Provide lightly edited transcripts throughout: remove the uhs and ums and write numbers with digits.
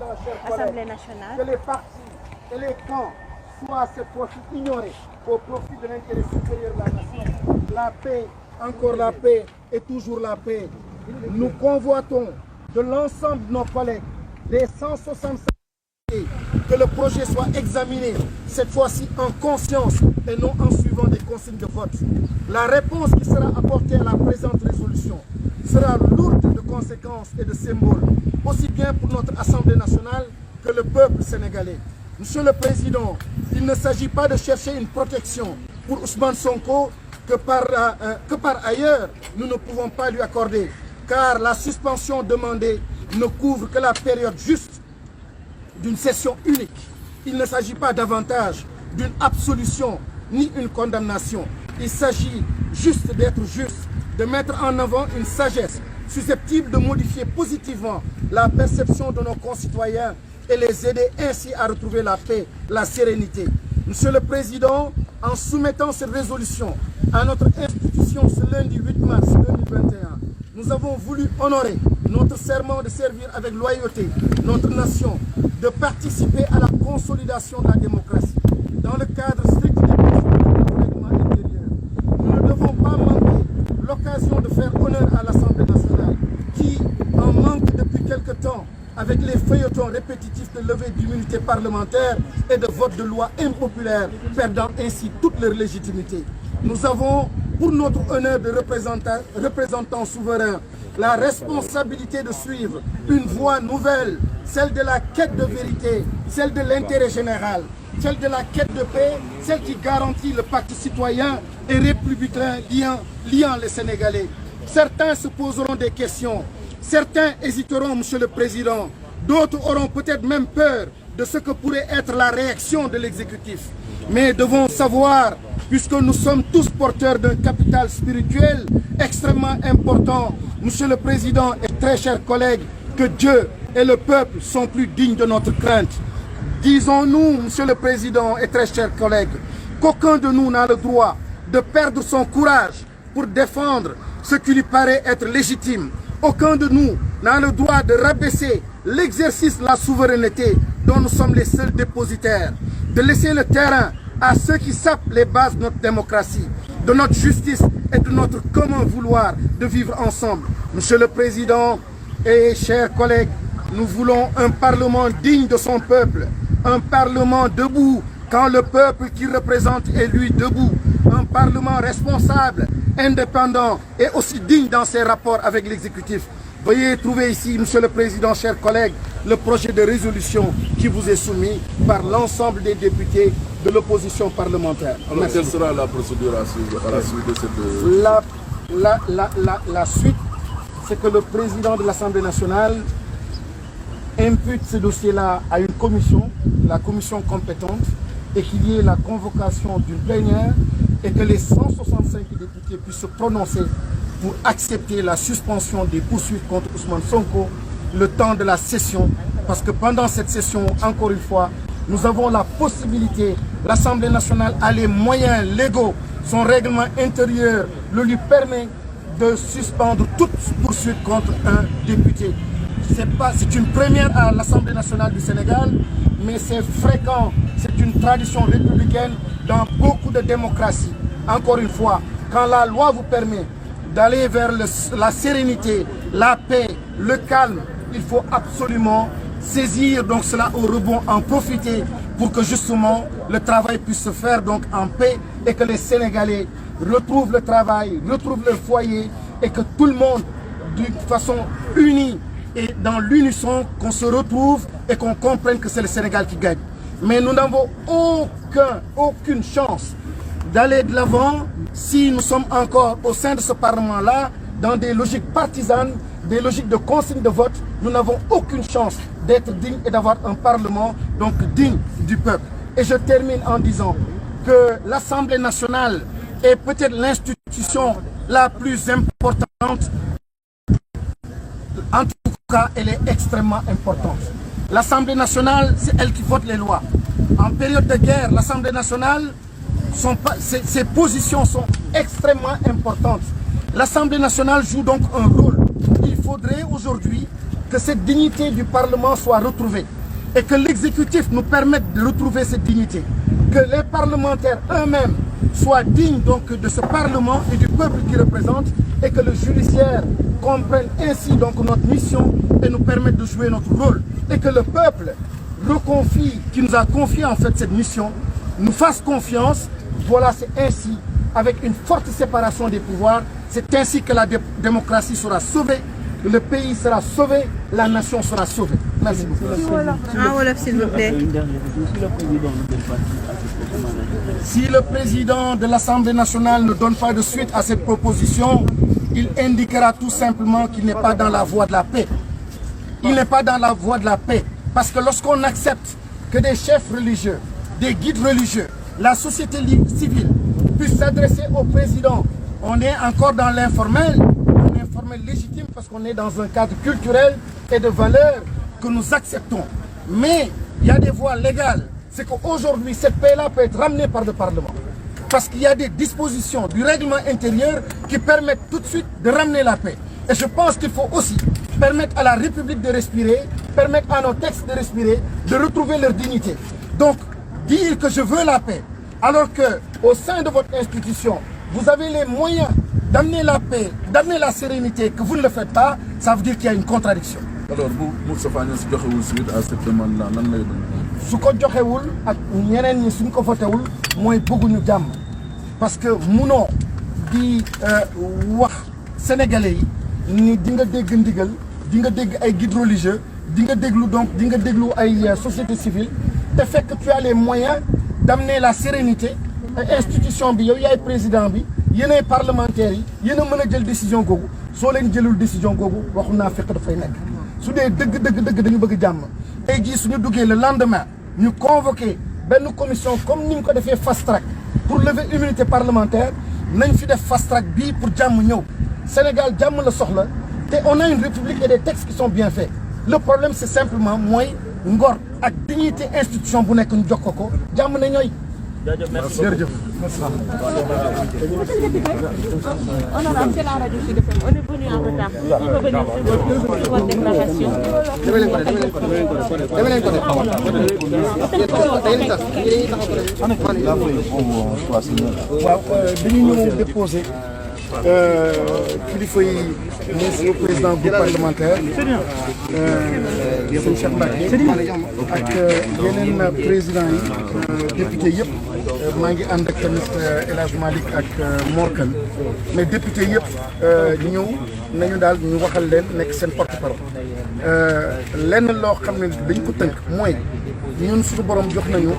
Assemblée nationale. Que les partis et les camps soient cette fois-ci ignorés au profit de l'intérêt supérieur de la nation. La paix, encore la paix et toujours la paix. Nous convoitons de l'ensemble de nos collègues, des 165, que le projet soit examiné, cette fois-ci en conscience et non en suivant des consignes de vote. La réponse qui sera apportée à la présente résolution sera lourde de conséquences et de symboles, aussi bien pour notre Assemblée nationale que le peuple sénégalais. Monsieur le Président, il ne s'agit pas de chercher une protection pour Ousmane Sonko que par ailleurs nous ne pouvons pas lui accorder, car la suspension demandée ne couvre que la période juste d'une session unique. Il ne s'agit pas davantage d'une absolution ni une condamnation. Il s'agit juste d'être juste, de mettre en avant une sagesse susceptible de modifier positivement la perception de nos concitoyens et les aider ainsi à retrouver la paix, la sérénité. Monsieur le Président, en soumettant cette résolution à notre institution ce lundi 8 mars 2021, nous avons voulu honorer notre serment de servir avec loyauté notre nation, de participer à la consolidation de la démocratie dans le cadre strict des principes de notre règlement intérieur. Nous ne devons pas manquer l'occasion de faire honneur à l'Assemblée nationale qui en manque depuis quelque temps avec les feuilletons répétitifs de levée d'immunité parlementaire et de vote de loi impopulaires, perdant ainsi toute leur légitimité. Nous avons, pour notre honneur de représentants souverains, la responsabilité de suivre une voie nouvelle, celle de la quête de vérité, celle de l'intérêt général, celle de la quête de paix, celle qui garantit le pacte citoyen et républicain liant les Sénégalais. Certains se poseront des questions, certains hésiteront, Monsieur le Président, d'autres auront peut-être même peur de ce que pourrait être la réaction de l'exécutif. Mais devons savoir, puisque nous sommes tous porteurs d'un capital spirituel extrêmement important, Monsieur le Président et très chers collègues, que Dieu et le peuple sont plus dignes de notre crainte. Disons-nous, Monsieur le Président et très chers collègues, qu'aucun de nous n'a le droit de perdre son courage pour défendre ce qui lui paraît être légitime. Aucun de nous n'a le droit de rabaisser l'exercice de la souveraineté dont nous sommes les seuls dépositaires, de laisser le terrain à ceux qui sapent les bases de notre démocratie, de notre justice et de notre commun vouloir de vivre ensemble. Monsieur le Président et chers collègues, nous voulons un Parlement digne de son peuple, un Parlement debout quand le peuple qu'il représente est lui debout, un Parlement responsable, indépendant et aussi digne dans ses rapports avec l'exécutif. Veuillez trouver ici, Monsieur le Président, chers collègues, le projet de résolution qui vous est soumis par l'ensemble des députés de l'opposition parlementaire. Alors, quelle sera la procédure à suivre à la suite de cette... La suite, c'est que le président de l'Assemblée nationale impute ce dossier-là à une commission, la commission compétente, et qu'il y ait la convocation d'une plénière et que les 165 députés puissent se prononcer pour accepter la suspension des poursuites contre Ousmane Sonko le temps de la session. Parce que pendant cette session, encore une fois, nous avons la possibilité, l'Assemblée nationale a les moyens légaux, son règlement intérieur le lui permet de suspendre toute poursuite contre un député. C'est une première à l'Assemblée nationale du Sénégal, mais c'est fréquent, c'est une tradition républicaine dans beaucoup de démocraties. Encore une fois, quand la loi vous permet d'aller vers la sérénité, la paix, le calme, il faut absolument saisir donc cela au rebond, en profiter pour que justement le travail puisse se faire donc en paix et que les Sénégalais retrouvent le travail, retrouvent leur foyer et que tout le monde, d'une façon unie et dans l'unisson, qu'on se retrouve et qu'on comprenne que c'est le Sénégal qui gagne. Mais nous n'avons aucune chance d'aller de l'avant si nous sommes encore au sein de ce Parlement-là dans des logiques partisanes, des logiques de consigne de vote. Nous n'avons aucune chance d'être dignes et d'avoir un Parlement donc digne du peuple. Et je termine en disant que l'Assemblée nationale est peut-être l'institution la plus importante. En tout cas, elle est extrêmement importante. L'Assemblée nationale, c'est elle qui vote les lois. En période de guerre, l'Assemblée nationale, ses positions sont extrêmement importantes. L'Assemblée nationale joue donc un rôle. Il faudrait aujourd'hui que cette dignité du Parlement soit retrouvée et que l'exécutif nous permette de retrouver cette dignité, que les parlementaires eux-mêmes soient dignes donc de ce Parlement et du peuple qu'ils représentent et que le judiciaire comprenne ainsi donc notre mission et nous permette de jouer notre rôle et que le peuple reconfie, qui nous a confié en fait cette mission, nous fasse confiance. Voilà, c'est ainsi, avec une forte séparation des pouvoirs, c'est ainsi que la démocratie sera sauvée, le pays sera sauvé, la nation sera sauvée. Merci beaucoup. S'il vous plaît. Si le président de l'Assemblée nationale ne donne pas de suite à cette proposition, il indiquera tout simplement qu'il n'est pas dans la voie de la paix. Il n'est pas dans la voie de la paix. Parce que lorsqu'on accepte que des chefs religieux, des guides religieux, la société civile puisse s'adresser au président, on est encore dans l'informel, un informel légitime parce qu'on est dans un cadre culturel et de valeurs que nous acceptons. Mais il y a des voies légales. C'est qu'aujourd'hui, cette paix-là peut être ramenée par le Parlement. Parce qu'il y a des dispositions du règlement intérieur qui permettent tout de suite de ramener la paix. Et je pense qu'il faut aussi permettre à la République de respirer, permettre à nos textes de respirer, de retrouver leur dignité. Donc, dire que je veux la paix, alors qu'au sein de votre institution, vous avez les moyens d'amener la paix, d'amener la sérénité, que vous ne le faites pas, ça veut dire qu'il y a une contradiction. Alors, vous, Moustapha Niasse, joxewul suite à cette demande-là, lan lay doon. su ko joxewul ak ñeneen ñi suñ ko votewul mooy bëgguñu jàmm parce que munoo di wax sénégalais yi ni di nga dégg ndigal di nga dégg ay guides religieux di nga déglu donc di nga déglu ay société civile te fekk tu as les moyens d'amener la sérénité institution bi yow yaay président bi yéenay parlementaires yi yéen a mën a jël décision googu soo leen jëlul décision googu waxu naa fekk dafay nekk su dee dëgg dañu bëgg jàmm tey jii suñu duggee le lendemain ñu convoqué benn commission comme ni ñu ko defee fast track pour lever immunité parlementaire nañ fi def fast track bii pour jàmm ñëw Sénégal jàmm la soxla te on a une république et des textes qui sont bien faits le problème c'est simplement mooy ngor ak dignité institution bu nekk ñu jox ko jàmm na ñooy jërëjëf. Honorable, c'est la radio Sud FM. On est venu en retard. On peut venir sur votre déclaration. waaw dañu ñëw déposé kilifa yi muy suñu président groupe parlementaire sëñ Cheikh Mbacké ak yeneen président yi député yëpp maa ngi ànd ak tamit El Hadj Malick ak Mor Kane mais député yëpp ñëw nañu daal ñu waxal leen nekk seen porte-parole lenn loo xam ne dañ ko tënk mooy ñun suñu borom jox nañu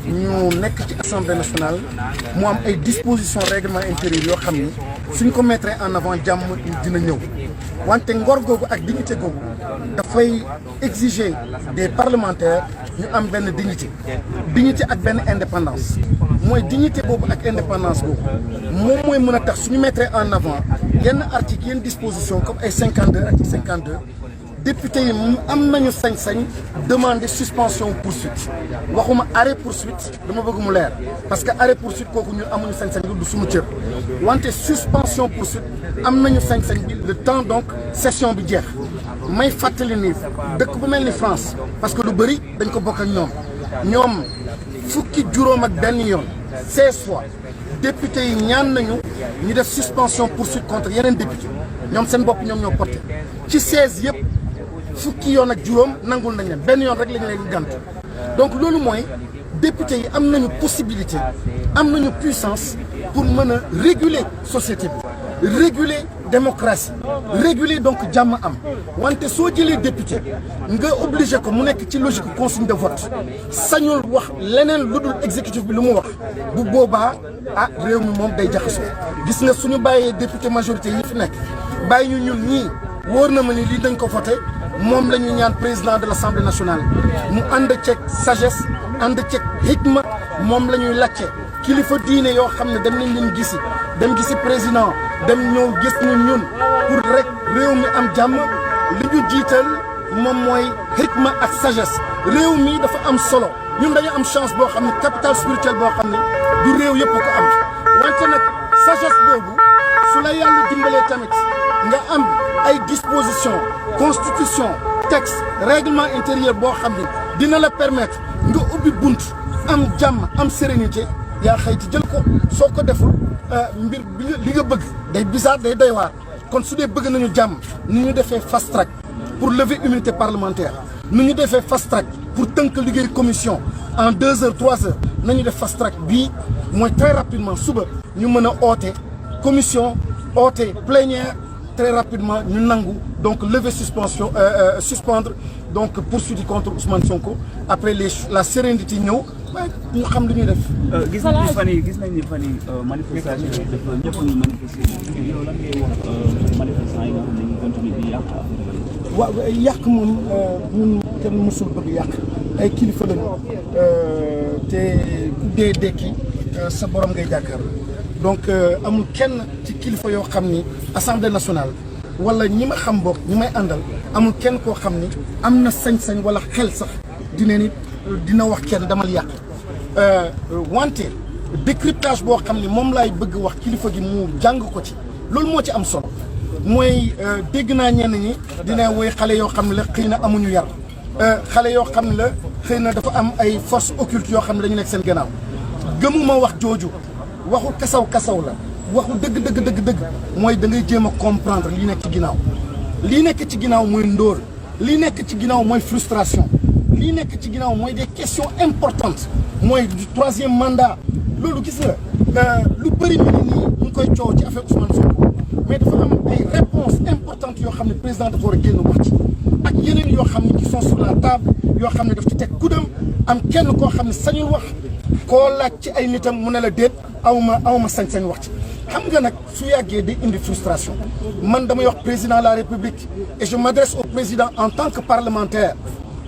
ñu nekk ci assemblée nationale mu am ay dispositions règlement intérieur yoo xam ni suñ ko mettre en avant jàmm dina ñëw wante ngor googu ak dignité googu dafay exiger des parlementaires ñu am benn dignité ak benn indépendance mooy dignité boobu ak indépendance boobu moom mooy mën a tax suñu mettre en avant yenn articles yenn dispositions comme ay 52 article 52 député yi am nañu sañ-sañ demander suspension poursuite waxuma arrêt poursuite dama bëgg mu leer parce que arrêt poursuite kooku ñun amuñu sañ-sañ du suñu cër wante suspension poursuite am nañu sañ-sañ bi le temps donc session bi jeex may fàttali ni dëkk bu mel ni France parce que lu bëri dañ ko bokk ak ñoom fukki juróom ak benn yoon 16 fois député yi ñaan nañu ñu def suspension poursuite contre yeneen député ñoom seen bopp ñoom ñoo porté ci 16 yëpp fukki yoon ak juróom nangul nañ leen benn yoon rek lañ leen gàntu donc loolu mooy député yi am nañu possibilité am nañu puissance pour mën a réguler société bi réguler démocratie réguler donc jàmm am wante soo jëlee député nga obligé ko mu nekk ci logique consigne de vote sañul wax leneen lu dul exécutif bi lu mu wax bu boobaa ah réew mi moom day jaxasoo gis nga suñu bàyyee député majorité yi fi nekk bàyyi ñu ñun ñii wóor na ma ni lii dañ ko voté moom la ñu ñaan président de l'Assemblée nationale mu ànd ceeg sagesse ànd ceeg hikma moom la ñuy lacce kilifa diine yoo xam ne dem nañ leen dem gisi président dem ñëw gis ñun pour rek réew mi am jàmm li ñu jiital moom mooy hikma ak sagesse réew mi dafa am solo ñun dañu am chance boo xam ne capital spirituel boo xam ne du réew yëpp ko am wante nag sagesse boobu su la yàlla dimbalee tamit nga am ay disposition constitution texte règlement intérieur boo xam ne dina la permettre nga ubbi bunt am jàmm am sérénité yaa xëyti jël ko soo ko deful mbir li nga bëgg day bizarre day doy waar kon su dee bëgg nañu jàmm ni ñu defee fast track pour lever immunité parlementaire nu ñu defee fast track pour tënk liggéey commission en 2 heures 3 heures nañu def fast track bii mooy très rapidement suba ñu mën a oote commission oote plénière très rapidement ñu nangu donc lever suspension suspendre donc poursuite contre Ousmane Sonko après la sérénité ñëw waaye ñu xam li ñuy def. gis nañ ni fan yi manifestation yi dafa ñëpp ñu manifester yow lan ngay wax manifestants yi nga xam ne ñu continuer di yàq. waaw yàq moom ñun kenn mësul bëgg yàq ay kilifa lañu te ku dee dekki sa borom ngay jàkkaar donc amul kenn ci kilifa yoo xam ni assemblée nationale wala ñi ma xam bokk ñi may àndal amul kenn koo xam ni am na sañ-sañ wala xel sax dina wax kenn damal yàq wante décryptage boo xam ni moom laay bëgg wax kilifa gi mu jàng ko ci loolu moo ci am solo mooy dégg naa ñenn ñi dina woy xale yoo xam ne la xëy na amuñu yar xale yoo xam ne la xëy na dafa am ay forces occultes yoo xam ne dañu nekk seen gannaaw gëmuma wax jooju waxu kasaw la waxu dëgg mooy da ngay jéem a comprendre lii nekk ci ginnaaw lii nekk ci ginnaaw mooy ndóol lii nekk ci ginnaaw mooy frustration lii nekk ci ginnaaw mooy des questions importantes mooy du 3e mandat loolu gis nga lu bëri mi nii ñu ngi koy coow ci affaire Ousmane Sonko mais dafa am ay réponses importantes yoo xam ne président dafa war a génn wax ci ak yeneen yoo xam ne qui sont sur la table yoo xam ne daf ci teg kudam am kenn koo xam ne sañul wax koo laaj ci ay nitam mu ne la déet awma sañ-sañ wax ci xam nga nag su yàggee day indi frustration man damay wax président de la République et je m'adresse au président en tant que parlementaire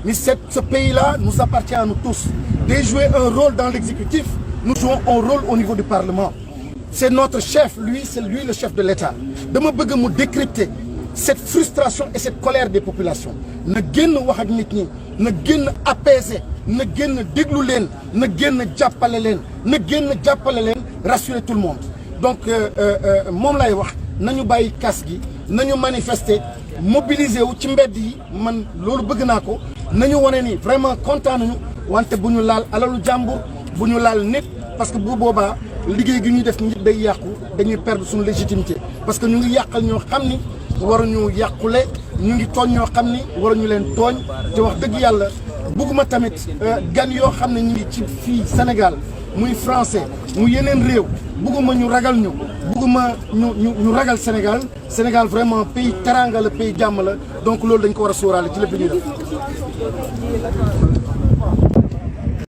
mais ce pays-là nous appartient à nous tous de jouer un rôle dans l'exécutif nous jouons un rôle au niveau du Parlement c'est notre chef c'est lui le chef de l'État dama bëgg mu décrypter cette frustration et cette colère des populations na génn wax ak nit ñi na génn apaiser na génn déglu leen na génn jàppale leen rassurer tout le monde donc moom lay wax nañu bàyyi kas gi nañu manifester mobiliser wu ci mbedd yi man loolu bëgg naa ko nañu wane ni vraiment kontaan nañu wante bu ñu laal alalu jàmbur bu ñu laal nit parce que bu boobaa liggéey gi ñuy def nit day yàqu dañuy perdre suñu légitimité parce que ñu ngi yàqal ñoo xam ni waruñu yàqule ñu ngi tooñ ñoo xam ni waruñu leen tooñ te wax dëgg yàlla bugguma tamit gan yoo xam ne ñu ngi ci fii Sénégal muy français mu yeneen réew bugguma ñu ragal bugguma ñu ragal Sénégal vraiment pays teranga la pays jàmm la donc loolu dañ ko war a sóoraale ci lépp ñuy def